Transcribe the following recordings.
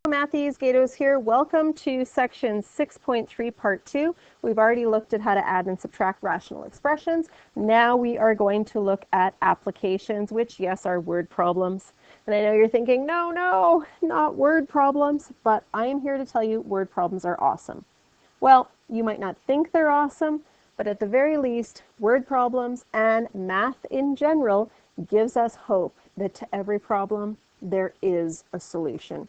Matthews Gatos here. Welcome to section 6.3 part 2. We've already looked at how to add and subtract rational expressions. Now we are going to look at applications, which yes, are word problems. And I know you're thinking, no, not word problems, but I am here to tell you word problems are awesome. Well, you might not think they're awesome, but at the very least, word problems and math in general gives us hope that to every problem there is a solution.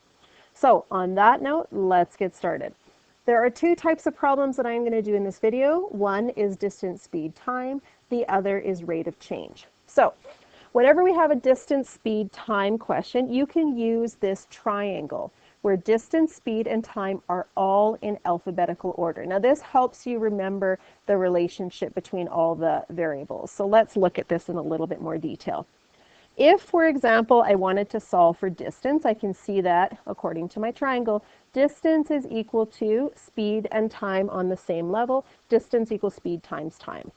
So on that note, let's get started. There are two types of problems that I'm going to do in this video. One is distance, speed, time. The other is rate of change. So whenever we have a distance, speed, time question, you can use this triangle where distance, speed, and time are all in alphabetical order. Now this helps you remember the relationship between all the variables. So let's look at this in a little bit more detail. If, for example, I wanted to solve for distance, I can see that, according to my triangle, distance is equal to speed and time on the same level. Distance equals speed times time.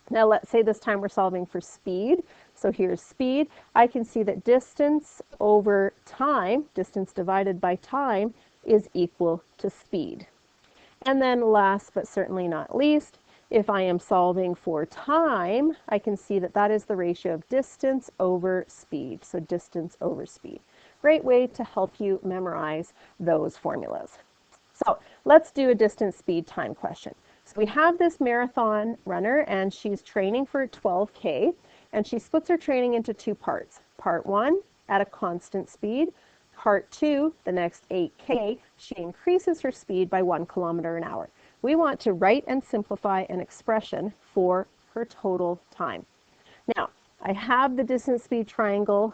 Now let's say this time we're solving for speed. So here's speed. I can see that distance over time, distance divided by time, is equal to speed. And then last but certainly not least, if I am solving for time, I can see that that is the ratio of distance over speed. So distance over speed. Great way to help you memorize those formulas. So let's do a distance, speed, time question. So we have this marathon runner and she's training for 12K and she splits her training into two parts. Part 1 at a constant speed. Part 2, the next 8K, she increases her speed by 1 kilometer an hour. We want to write and simplify an expression for her total time. Now, I have the distance speed triangle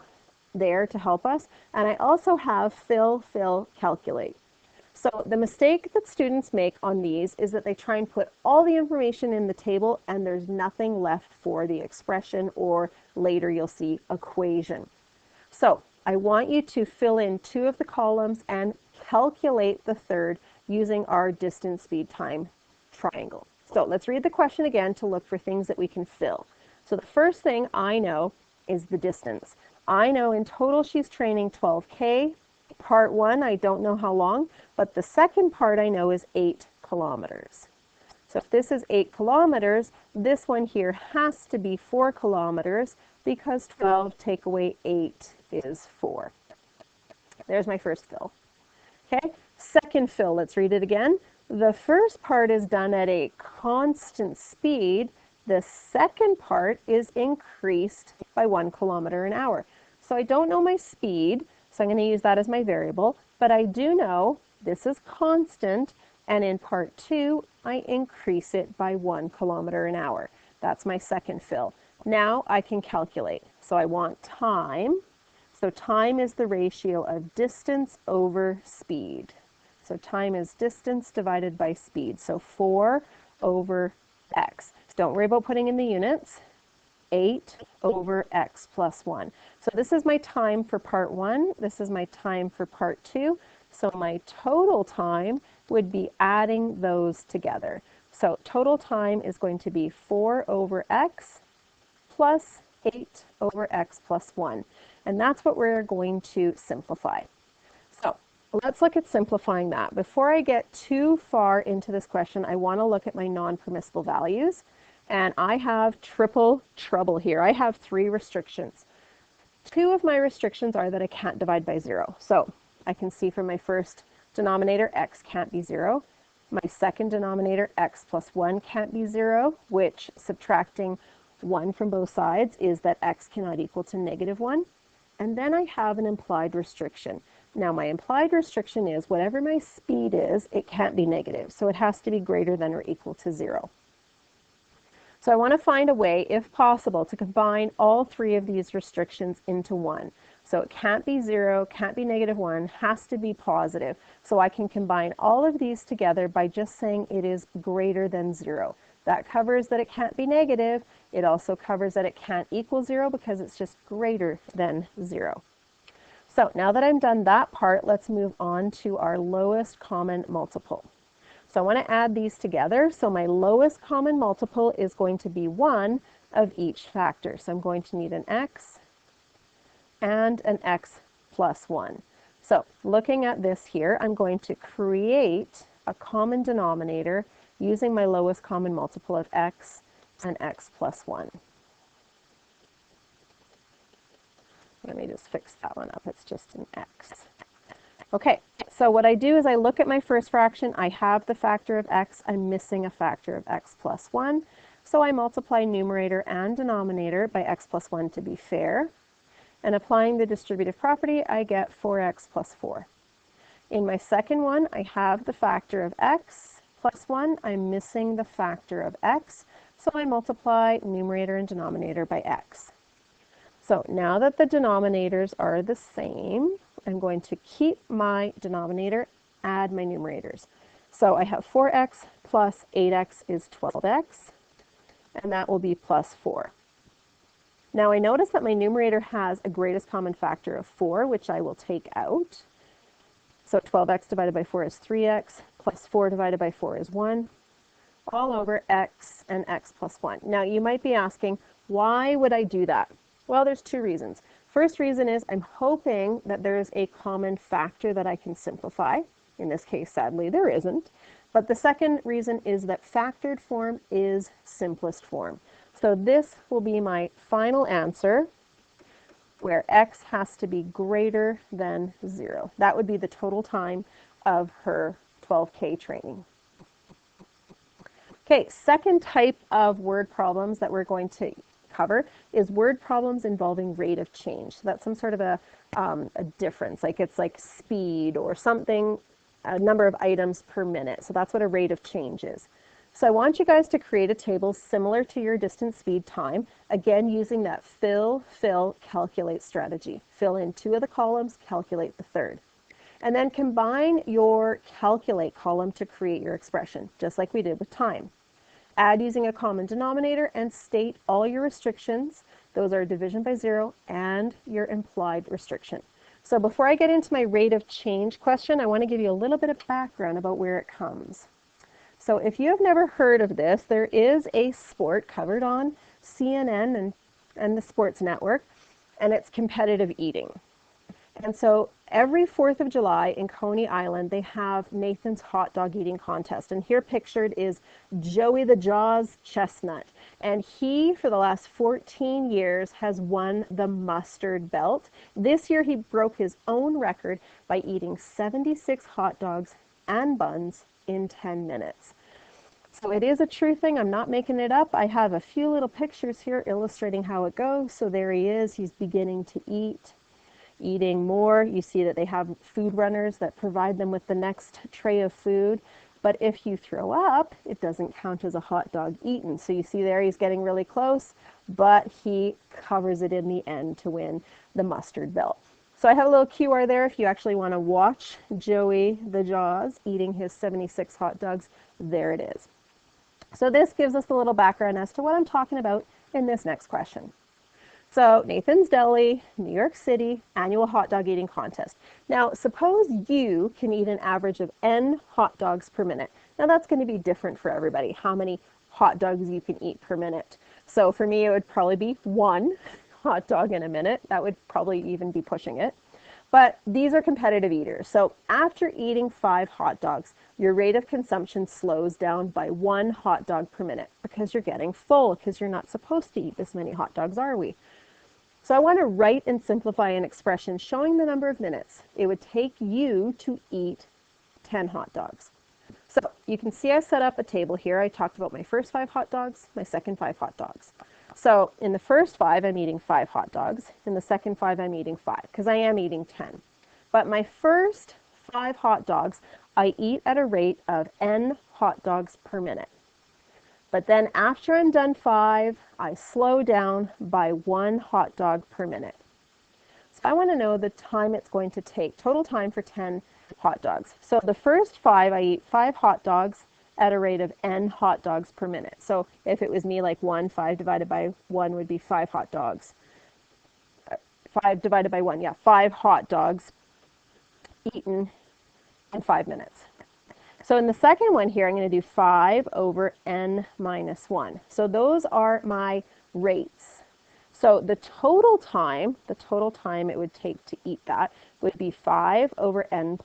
there to help us, and I also have fill, calculate. So the mistake that students make on these is that they try and put all the information in the table and there's nothing left for the expression, or later you'll see equation. So I want you to fill in 2 of the columns and calculate the third using our distance, speed, time triangle. So let's read the question again to look for things that we can fill. So the first thing I know is the distance. I know in total she's training 12K. Part 1, I don't know how long, but the second part I know is 8 kilometers. So if this is 8 kilometers, this one here has to be 4 kilometers because 12 take away 8 is 4. There's my first fill. Okay, second fill, let's read it again. The first part is done at a constant speed. The second part is increased by 1 kilometer an hour. So I don't know my speed, so I'm going to use that as my variable, but I do know this is constant, and in part 2, I increase it by 1 kilometer an hour. That's my second fill. Now I can calculate. So I want time. So time is the ratio of distance over speed. So time is distance divided by speed. So 4 over x. Don't worry about putting in the units. 8 over x plus 1. So this is my time for part 1. This is my time for part 2. So my total time would be adding those together. So total time is going to be 4 over x plus 8 over x plus 1. And that's what we're going to simplify. So let's look at simplifying that. Before I get too far into this question, I want to look at my non-permissible values. And I have triple trouble here. I have 3 restrictions. 2 of my restrictions are that I can't divide by 0. So I can see from my first denominator, x can't be 0. My second denominator, x plus 1 can't be 0, which subtracting 1 from both sides is that x cannot equal to -1. And then I have an implied restriction. Now my implied restriction is whatever my speed is, it can't be negative. So it has to be greater than or equal to 0. So I want to find a way, if possible, to combine all 3 of these restrictions into one. So it can't be 0, can't be -1, has to be positive. So I can combine all of these together by just saying it is greater than 0. That covers that it can't be negative. It also covers that it can't equal 0 because it's just greater than 0. So now that I'm done that part, let's move on to our lowest common multiple. So I want to add these together. So my lowest common multiple is going to be 1 of each factor. So I'm going to need an x and an x plus 1. So looking at this here, I'm going to create a common denominator using my lowest common multiple of x and x plus 1. Let me just fix that one up. It's just an x. Okay, so what I do is I look at my first fraction. I have the factor of x. I'm missing a factor of x plus 1. So I multiply numerator and denominator by x plus 1 to be fair. And applying the distributive property, I get 4x plus 4. In my second one, I have the factor of x plus 1. I'm missing the factor of x. So I multiply numerator and denominator by x. So now that the denominators are the same, I'm going to keep my denominator, add my numerators. So I have 4x plus 8x is 12x, and that will be plus 4. Now I notice that my numerator has a greatest common factor of 4, which I will take out. So 12x divided by 4 is 3x, plus 4 divided by 4 is 1, all over x and x plus 1. Now you might be asking, why would I do that? Well, there's two reasons. First reason is I'm hoping that there's a common factor that I can simplify. In this case, sadly, there isn't. But the second reason is that factored form is simplest form. So this will be my final answer, where x has to be greater than 0. That would be the total time of her 12K training. Okay, second type of word problems that we're going to cover is word problems involving rate of change. So that's some sort of a difference, like it's like speed or something, a number of items per minute. So that's what a rate of change is. So I want you guys to create a table similar to your distance, speed, time, again using that fill, calculate strategy. Fill in 2 of the columns, calculate the third. And then combine your calculate column to create your expression, just like we did with time. Add using a common denominator and state all your restrictions. Those are division by 0 and your implied restriction. So before I get into my rate of change question, I want to give you a little bit of background about where it comes. So if you have never heard of this, there is a sport covered on CNN and the Sports Network, and it's competitive eating. And so every 4th of July in Coney Island, they have Nathan's hot dog eating contest. And here pictured is Joey the Jaws Chestnut. And he, for the last 14 years, has won the mustard belt. This year, he broke his own record by eating 76 hot dogs and buns in 10 minutes. So it is a true thing. I'm not making it up. I have a few little pictures here illustrating how it goes. So there he is. He's beginning to eat. Eating more. You see that they have food runners that provide them with the next tray of food. But if you throw up, it doesn't count as a hot dog eaten. So you see there he's getting really close, but he covers it in the end to win the mustard belt. So I have a little QR there if you actually want to watch Joey the Jaws eating his 76 hot dogs. There it is. So this gives us a little background as to what I'm talking about in this next question. So Nathan's Deli, New York City, annual hot dog eating contest. Now, suppose you can eat an average of N hot dogs per minute. Now, that's going to be different for everybody, how many hot dogs you can eat per minute. So for me, it would probably be 1 hot dog in a minute. That would probably even be pushing it. But these are competitive eaters. So after eating 5 hot dogs, your rate of consumption slows down by 1 hot dog per minute because you're getting full, because you're not supposed to eat this many hot dogs, are we? So I want to write and simplify an expression showing the number of minutes it would take you to eat 10 hot dogs. So you can see I set up a table here. I talked about my first 5 hot dogs, my second 5 hot dogs. So in the first 5, I'm eating 5 hot dogs. In the second 5, I'm eating 5, because I am eating 10. But my first 5 hot dogs, I eat at a rate of N hot dogs per minute. But then after I'm done 5, I slow down by 1 hot dog per minute. So I want to know the time it's going to take, total time for 10 hot dogs. So the first 5, I eat 5 hot dogs at a rate of N hot dogs per minute. So if it was me, like 5 divided by 1 would be 5 hot dogs. 5 divided by 1, yeah, 5 hot dogs eaten in 5 minutes. So in the second one here, I'm going to do 5 over N minus 1. So those are my rates. So the total time it would take to eat that would be 5 over n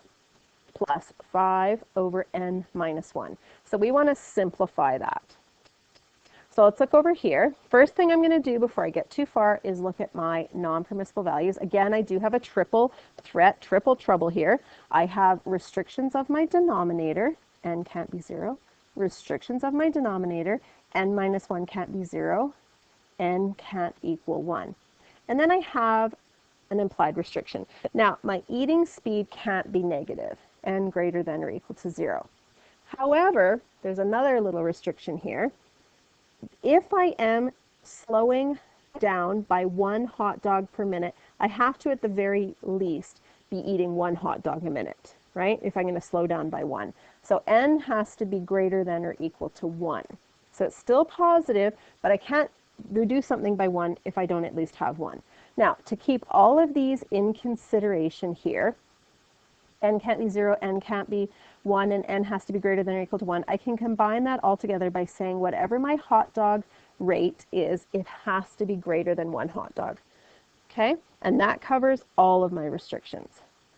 plus 5 over n minus 1. So we want to simplify that. So let's look over here. First thing I'm going to do before I get too far is look at my non-permissible values. Again, I do have a triple threat, triple trouble here. I have restrictions of my denominator, n can't be 0. Restrictions of my denominator, n minus 1 can't be 0, n can't equal 1. And then I have an implied restriction. Now, my eating speed can't be negative, n greater than or equal to 0. However, there's another little restriction here. If I am slowing down by 1 hot dog per minute, I have to at the very least be eating 1 hot dog a minute, right? If I'm going to slow down by 1. So n has to be greater than or equal to 1. So it's still positive, but I can't reduce something by 1 if I don't at least have 1. Now, to keep all of these in consideration here, n can't be 0, n can't be 1, and n has to be greater than or equal to 1. I can combine that all together by saying whatever my hot dog rate is, it has to be greater than 1 hot dog. Okay? And that covers all of my restrictions.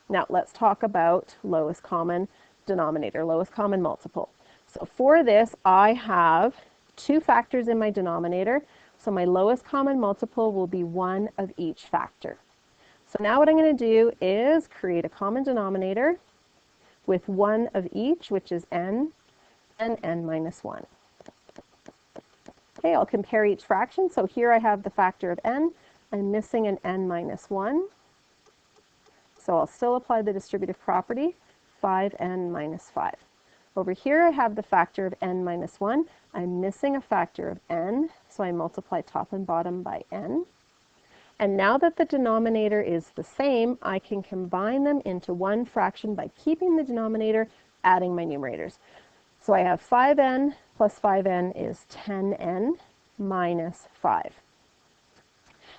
Now, let's talk about lowest common denominator, lowest common multiple. So for this, I have 2 factors in my denominator. So my lowest common multiple will be 1 of each factor. So now what I'm going to do is create a common denominator with 1 of each, which is n, and n minus 1. Okay, I'll compare each fraction. So here I have the factor of n. I'm missing an n minus 1. So I'll still apply the distributive property, 5n minus 5. Over here I have the factor of n minus 1. I'm missing a factor of n, so I multiply top and bottom by n. And now that the denominator is the same, I can combine them into one fraction by keeping the denominator, adding my numerators. So I have 5n plus 5n is 10n minus 5.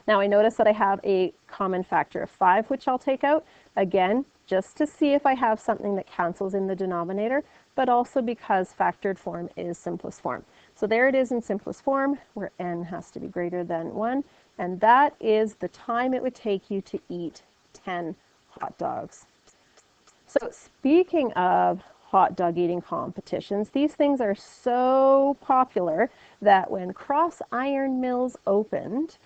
Now I notice that I have a common factor of 5, which I'll take out, again, just to see if I have something that cancels in the denominator, but also because factored form is simplest form. So there it is in simplest form, where n has to be greater than 1. And that is the time it would take you to eat 10 hot dogs. So speaking of hot dog eating competitions, these things are so popular that when Cross Iron Mills opened,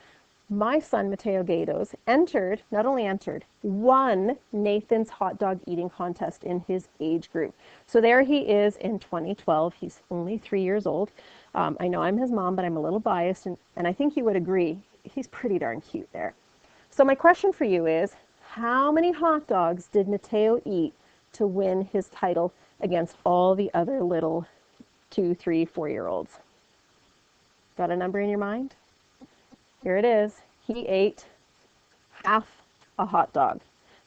my son Mateo Gatos not only entered, won Nathan's hot dog eating contest in his age group. So there he is in 2012. He's only 3 years old. I know I'm his mom, but I'm a little biased, and I think you would agree. He's pretty darn cute there. So my question for you is, how many hot dogs did Mateo eat to win his title against all the other little 2, 3, 4-year-olds? Got a number in your mind? Here it is. He ate half a hot dog.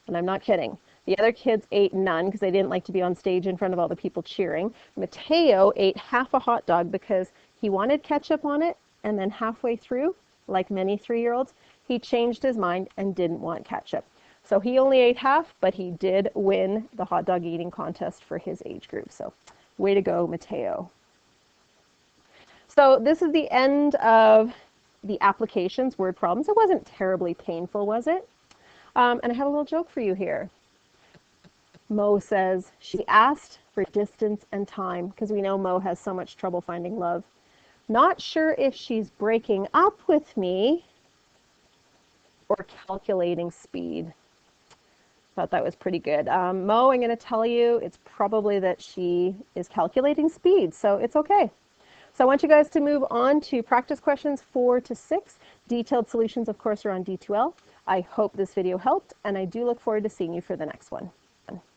And I'm not kidding. The other kids ate none because they didn't like to be on stage in front of all the people cheering. Mateo ate half a hot dog because he wanted ketchup on it, and then halfway through, like many 3-year-olds, he changed his mind and didn't want ketchup. So he only ate half, but he did win the hot dog eating contest for his age group. So way to go, Mateo. So this is the end of the applications, word problems. It wasn't terribly painful, was it? And I have a little joke for you here. Mo says, she asked for distance and time, because we know Mo has so much trouble finding love. Not sure if she's breaking up with me or calculating speed. Thought that was pretty good. Mo, I'm going to tell you, it's probably that she is calculating speed, so it's okay. So I want you guys to move on to practice questions 4 to 6. Detailed solutions, of course, are on D2L. I hope this video helped, and I do look forward to seeing you for the next one.